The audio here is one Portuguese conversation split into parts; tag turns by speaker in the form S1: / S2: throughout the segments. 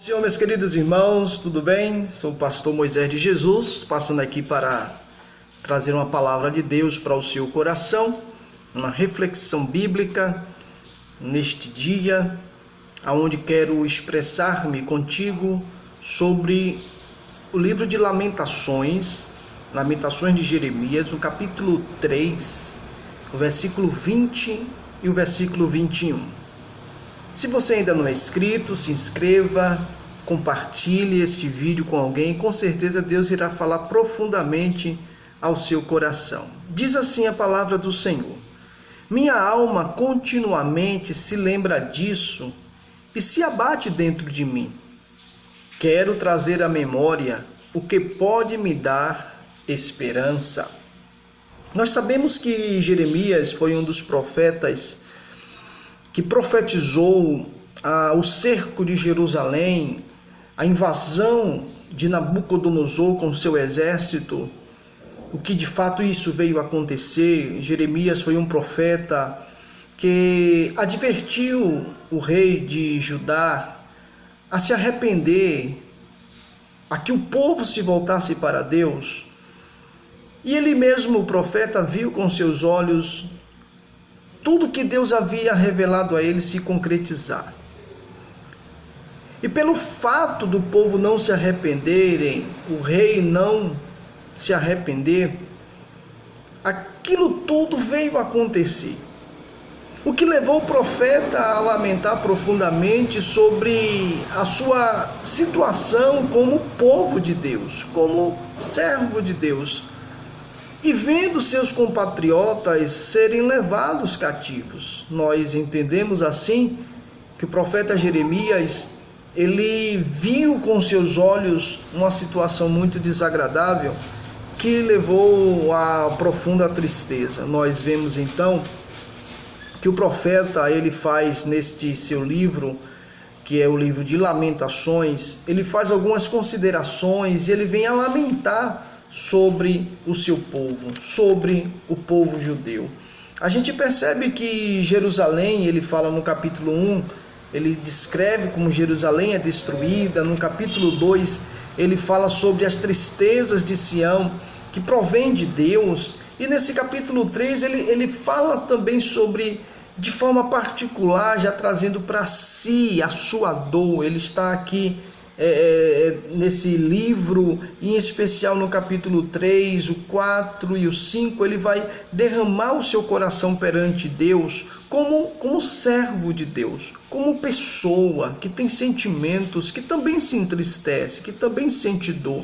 S1: Senhor, meus queridos irmãos, tudo bem? Sou o pastor Moisés de Jesus, passando aqui para trazer uma palavra de Deus para o seu coração, uma reflexão bíblica neste dia, onde quero expressar-me contigo sobre o livro de Lamentações de Jeremias, no capítulo 3, o versículo 20 e o versículo 21. Se você ainda não é inscrito, se inscreva, compartilhe este vídeo com alguém, com certeza Deus irá falar profundamente ao seu coração. Diz assim a palavra do Senhor: minha alma continuamente se lembra disso e se abate dentro de mim. Quero trazer à memória o que pode me dar esperança. Nós sabemos que Jeremias foi um dos profetas que profetizou o cerco de Jerusalém, a invasão de Nabucodonosor com seu exército, o que de fato isso veio a acontecer. Jeremias foi um profeta que advertiu o rei de Judá a se arrepender, a que o povo se voltasse para Deus. E ele mesmo, o profeta, viu com seus olhos tudo que Deus havia revelado a ele se concretizar. E pelo fato do povo não se arrependerem, o rei não se arrepender, aquilo tudo veio a acontecer. O que levou o profeta a lamentar profundamente sobre a sua situação como povo de Deus, como servo de Deus, e vendo seus compatriotas serem levados cativos. Nós entendemos assim que o profeta Jeremias, ele viu com seus olhos uma situação muito desagradável que levou a profunda tristeza. Nós vemos então que o profeta, ele faz neste seu livro, que é o livro de Lamentações, ele faz algumas considerações e ele vem a lamentar sobre o seu povo, sobre o povo judeu. A gente percebe que Jerusalém, ele fala no capítulo 1, ele descreve como Jerusalém é destruída. No capítulo 2, ele fala sobre as tristezas de Sião, que provém de Deus. E nesse capítulo 3, ele fala também sobre, de forma particular, já trazendo para si a sua dor. Ele está aqui nesse livro, em especial no capítulo 3, o 4 e o 5, ele vai derramar o seu coração perante Deus como servo de Deus, como pessoa que tem sentimentos, que também se entristece, que também sente dor,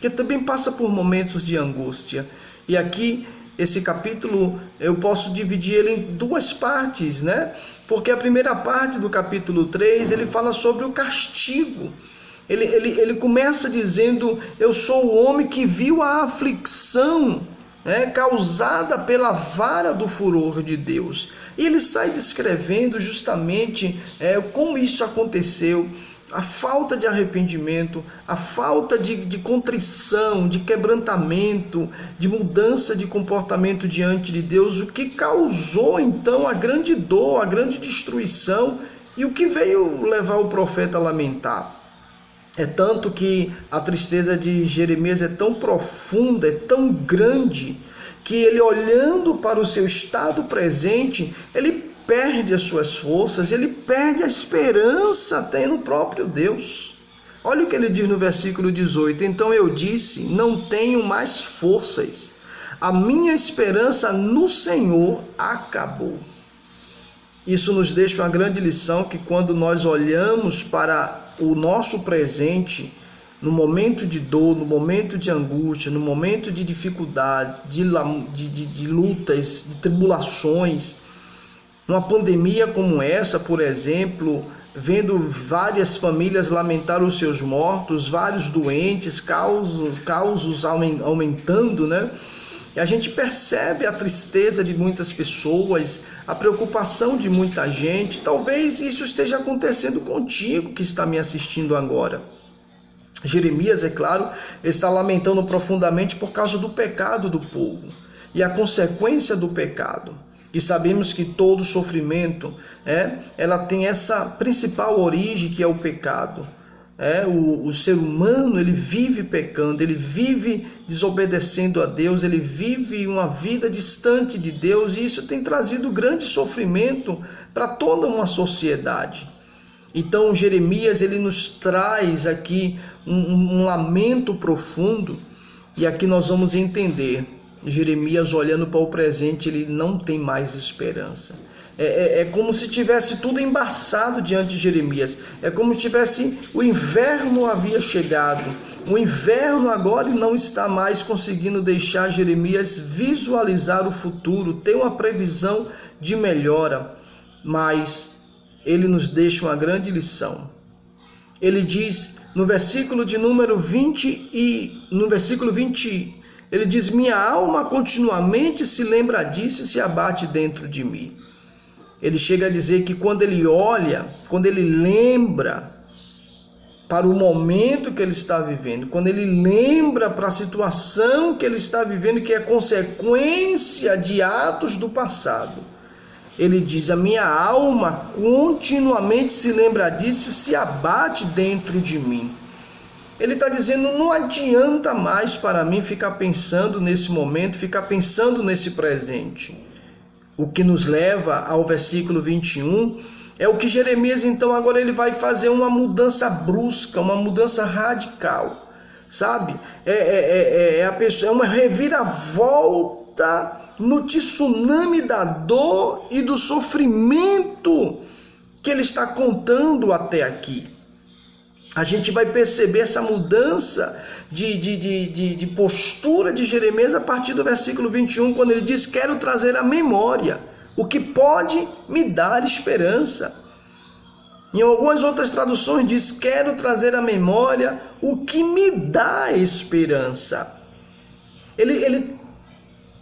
S1: que também passa por momentos de angústia. E aqui, esse capítulo, eu posso dividir ele em duas partes, né? Porque a primeira parte do capítulo 3, ele fala sobre o castigo. Ele começa dizendo: eu sou o homem que viu a aflição causada pela vara do furor de Deus. E ele sai descrevendo justamente como isso aconteceu, a falta de arrependimento, a falta de contrição, de quebrantamento, de mudança de comportamento diante de Deus, o que causou então a grande dor, a grande destruição, e o que veio levar o profeta a lamentar. É tanto que a tristeza de Jeremias é tão profunda, é tão grande, que ele, olhando para o seu estado presente, ele perde as suas forças, ele perde a esperança até no próprio Deus. Olha o que ele diz no versículo 18: então eu disse, não tenho mais forças, a minha esperança no Senhor acabou. Isso nos deixa uma grande lição, que quando nós olhamos para o nosso presente, no momento de dor, no momento de angústia, no momento de dificuldades, de lutas, de tribulações, numa pandemia como essa, por exemplo, vendo várias famílias lamentar os seus mortos, vários doentes, causos aumentando, né? E a gente percebe a tristeza de muitas pessoas, a preocupação de muita gente. Talvez isso esteja acontecendo contigo que está me assistindo agora. Jeremias, é claro, está lamentando profundamente por causa do pecado do povo e a consequência do pecado. E sabemos que todo sofrimento, ela tem essa principal origem, que é o pecado. O ser humano, ele vive pecando, ele vive desobedecendo a Deus, ele vive uma vida distante de Deus, e isso tem trazido grande sofrimento para toda uma sociedade. Então Jeremias, ele nos traz aqui um lamento profundo, e aqui nós vamos entender, Jeremias olhando para o presente, ele não tem mais esperança. É como se tivesse tudo embaçado diante de Jeremias. É como se tivesse o inverno havia chegado. O inverno agora não está mais conseguindo deixar Jeremias visualizar o futuro, ter uma previsão de melhora. Mas ele nos deixa uma grande lição. Ele diz no versículo de número 20 e no versículo 20, ele diz: minha alma continuamente se lembra disso e se abate dentro de mim. Ele chega a dizer que quando ele olha, quando ele lembra para o momento que ele está vivendo, quando ele lembra para a situação que ele está vivendo, que é consequência de atos do passado, ele diz: a minha alma continuamente se lembra disso e se abate dentro de mim. Ele está dizendo: não adianta mais para mim ficar pensando nesse momento, ficar pensando nesse presente. O que nos leva ao versículo 21 é o que Jeremias, então, agora ele vai fazer uma mudança brusca, uma mudança radical, sabe? É uma reviravolta no tsunami da dor e do sofrimento que ele está contando até aqui. A gente vai perceber essa mudança de postura de Jeremias a partir do versículo 21, quando ele diz: quero trazer à memória o que pode me dar esperança. Em algumas outras traduções diz: quero trazer à memória o que me dá esperança. Ele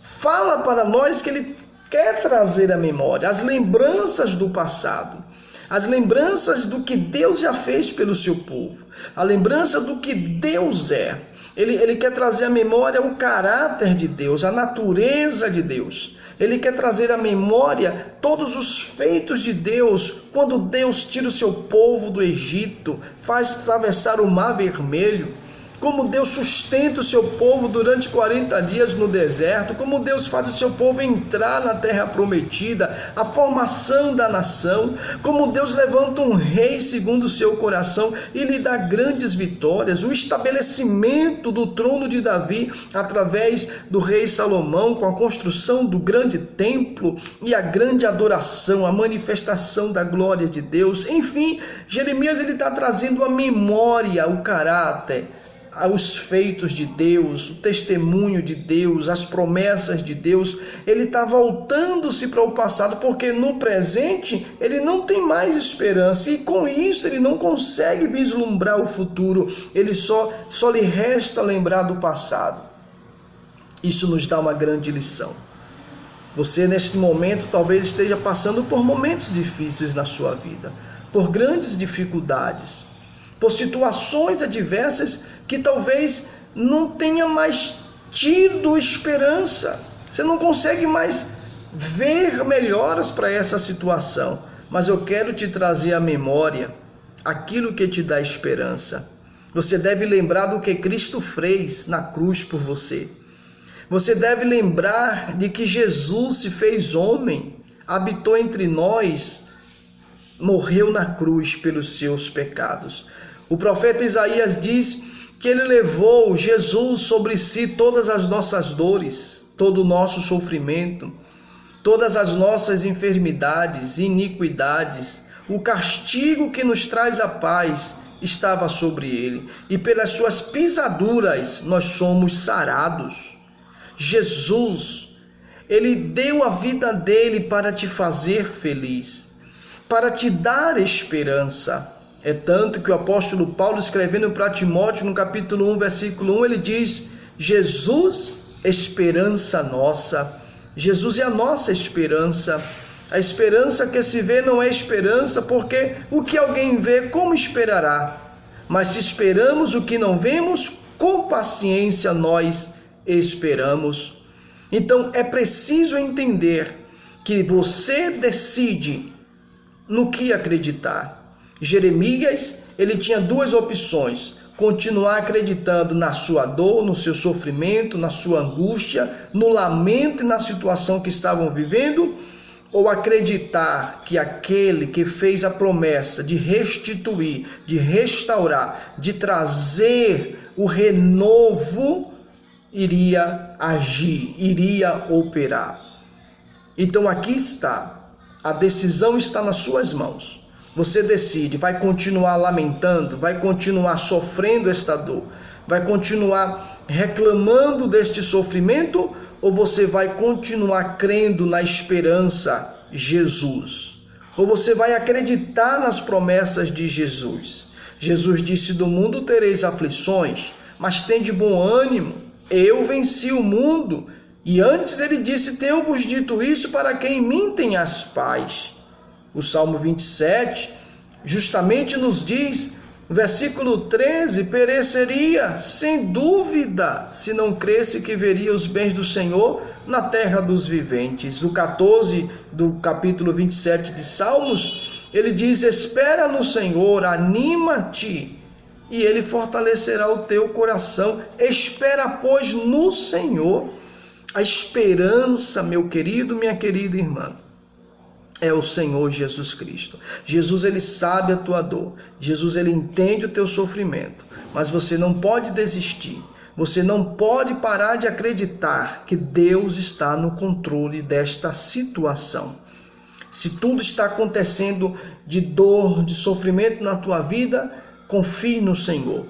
S1: fala para nós que ele quer trazer à memória as lembranças do passado, as lembranças do que Deus já fez pelo seu povo, a lembrança do que Deus é. Ele quer trazer à memória o caráter de Deus, a natureza de Deus. Ele quer trazer à memória todos os feitos de Deus, quando Deus tira o seu povo do Egito, faz atravessar o Mar Vermelho, como Deus sustenta o seu povo durante 40 dias no deserto, como Deus faz o seu povo entrar na terra prometida, a formação da nação, como Deus levanta um rei segundo o seu coração e lhe dá grandes vitórias, o estabelecimento do trono de Davi através do rei Salomão, com a construção do grande templo e a grande adoração, a manifestação da glória de Deus. Enfim, Jeremias está trazendo à memória o caráter, os feitos de Deus, o testemunho de Deus, as promessas de Deus. Ele está voltando-se para o passado, porque no presente ele não tem mais esperança, e com isso ele não consegue vislumbrar o futuro, ele só lhe resta lembrar do passado. Isso nos dá uma grande lição. Você neste momento talvez esteja passando por momentos difíceis na sua vida, por grandes dificuldades, por situações adversas que talvez não tenha mais tido esperança. Você não consegue mais ver melhoras para essa situação. Mas eu quero te trazer à memória aquilo que te dá esperança. Você deve lembrar do que Cristo fez na cruz por você. Você deve lembrar de que Jesus se fez homem, habitou entre nós, morreu na cruz pelos seus pecados. O profeta Isaías diz que ele levou, Jesus, sobre si todas as nossas dores, todo o nosso sofrimento, todas as nossas enfermidades, iniquidades. O castigo que nos traz a paz estava sobre ele, e pelas suas pisaduras nós somos sarados. Jesus, ele deu a vida dele para te fazer feliz, para te dar esperança. É tanto que o apóstolo Paulo, escrevendo para Timóteo, no capítulo 1, versículo 1, ele diz: Jesus, esperança nossa. Jesus é a nossa esperança. A esperança que se vê não é esperança, porque o que alguém vê, como esperará? Mas se esperamos o que não vemos, com paciência nós esperamos. Então é preciso entender que você decide no que acreditar. Jeremias, ele tinha duas opções: continuar acreditando na sua dor, no seu sofrimento, na sua angústia, no lamento e na situação que estavam vivendo, ou acreditar que aquele que fez a promessa de restituir, de restaurar, de trazer o renovo, iria agir, iria operar. Então aqui está, a decisão está nas suas mãos. Você decide, vai continuar lamentando, vai continuar sofrendo esta dor, vai continuar reclamando deste sofrimento, ou você vai continuar crendo na esperança Jesus? Ou você vai acreditar nas promessas de Jesus? Jesus disse: do mundo tereis aflições, mas tende bom ânimo, eu venci o mundo. E antes ele disse: tenho-vos dito isso para que em mim tenhas paz. O Salmo 27 justamente nos diz, no versículo 13, pereceria sem dúvida se não cresse que veria os bens do Senhor na terra dos viventes. O 14 do capítulo 27 de Salmos, ele diz: espera no Senhor, anima-te, e ele fortalecerá o teu coração. Espera, pois, no Senhor. A esperança, meu querido, minha querida irmã, é o Senhor Jesus Cristo. Jesus, ele sabe a tua dor. Jesus, ele entende o teu sofrimento. Mas você não pode desistir. Você não pode parar de acreditar que Deus está no controle desta situação. Se tudo está acontecendo de dor, de sofrimento na tua vida, confie no Senhor.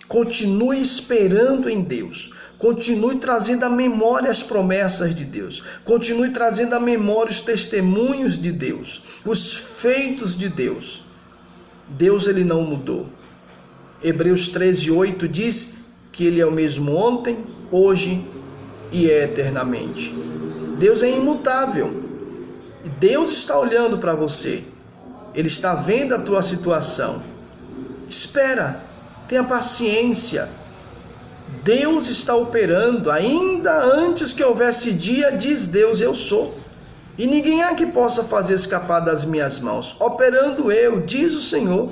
S1: Continue esperando em Deus. Continue trazendo à memória as promessas de Deus. Continue trazendo à memória os testemunhos de Deus, os feitos de Deus. Deus, ele não mudou. Hebreus 13:8 diz que ele é o mesmo ontem, hoje e eternamente. Deus é imutável. Deus está olhando para você. Ele está vendo a tua situação. Espera, tenha paciência. Deus está operando. Ainda antes que houvesse dia, diz Deus: eu sou. E ninguém há que possa fazer escapar das minhas mãos. Operando eu, diz o Senhor,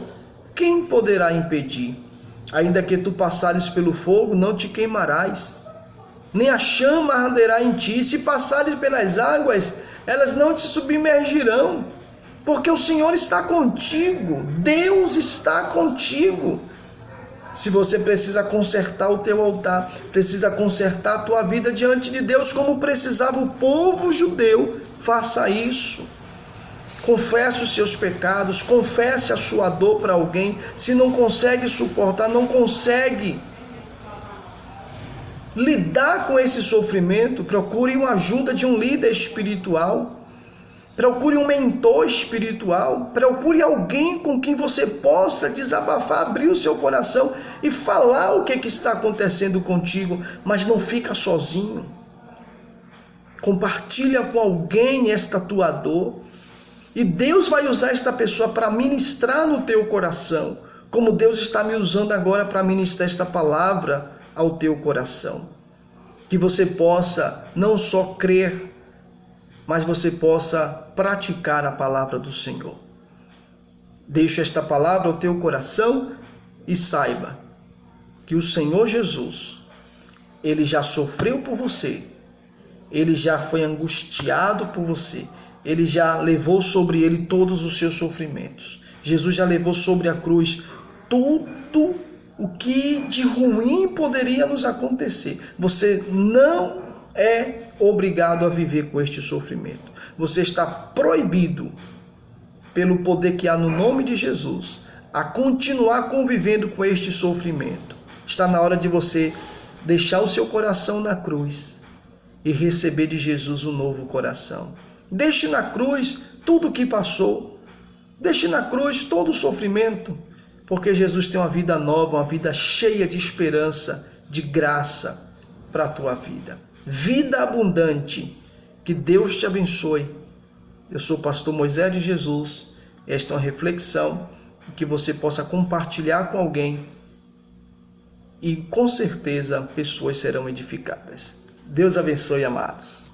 S1: quem poderá impedir? Ainda que tu passares pelo fogo, não te queimarás, nem a chama arderá em ti. Se passares pelas águas, elas não te submergirão, porque o Senhor está contigo. Deus está contigo. Se você precisa consertar o teu altar, precisa consertar a tua vida diante de Deus, como precisava o povo judeu, faça isso. Confesse os seus pecados, confesse a sua dor para alguém. Se não consegue suportar, não consegue lidar com esse sofrimento, procure uma ajuda de um líder espiritual. Procure um mentor espiritual, procure alguém com quem você possa desabafar, abrir o seu coração e falar o que está acontecendo contigo, mas não fica sozinho. Compartilha com alguém esta tua dor, e Deus vai usar esta pessoa para ministrar no teu coração, como Deus está me usando agora para ministrar esta palavra ao teu coração. Que você possa não só crer, mas você possa praticar a palavra do Senhor. Deixa esta palavra ao teu coração e saiba que o Senhor Jesus, ele já sofreu por você, ele já foi angustiado por você, ele já levou sobre ele todos os seus sofrimentos. Jesus já levou sobre a cruz tudo o que de ruim poderia nos acontecer. Você não é obrigado a viver com este sofrimento. Você está proibido, pelo poder que há no nome de Jesus, a continuar convivendo com este sofrimento. Está na hora de você deixar o seu coração na cruz e receber de Jesus um novo coração. Deixe na cruz tudo o que passou. Deixe na cruz todo o sofrimento, porque Jesus tem uma vida nova, uma vida cheia de esperança, de graça para a tua vida. Vida abundante. Que Deus te abençoe. Eu sou o pastor Moisés de Jesus. Esta é uma reflexão que você possa compartilhar com alguém e com certeza pessoas serão edificadas. Deus abençoe, amados.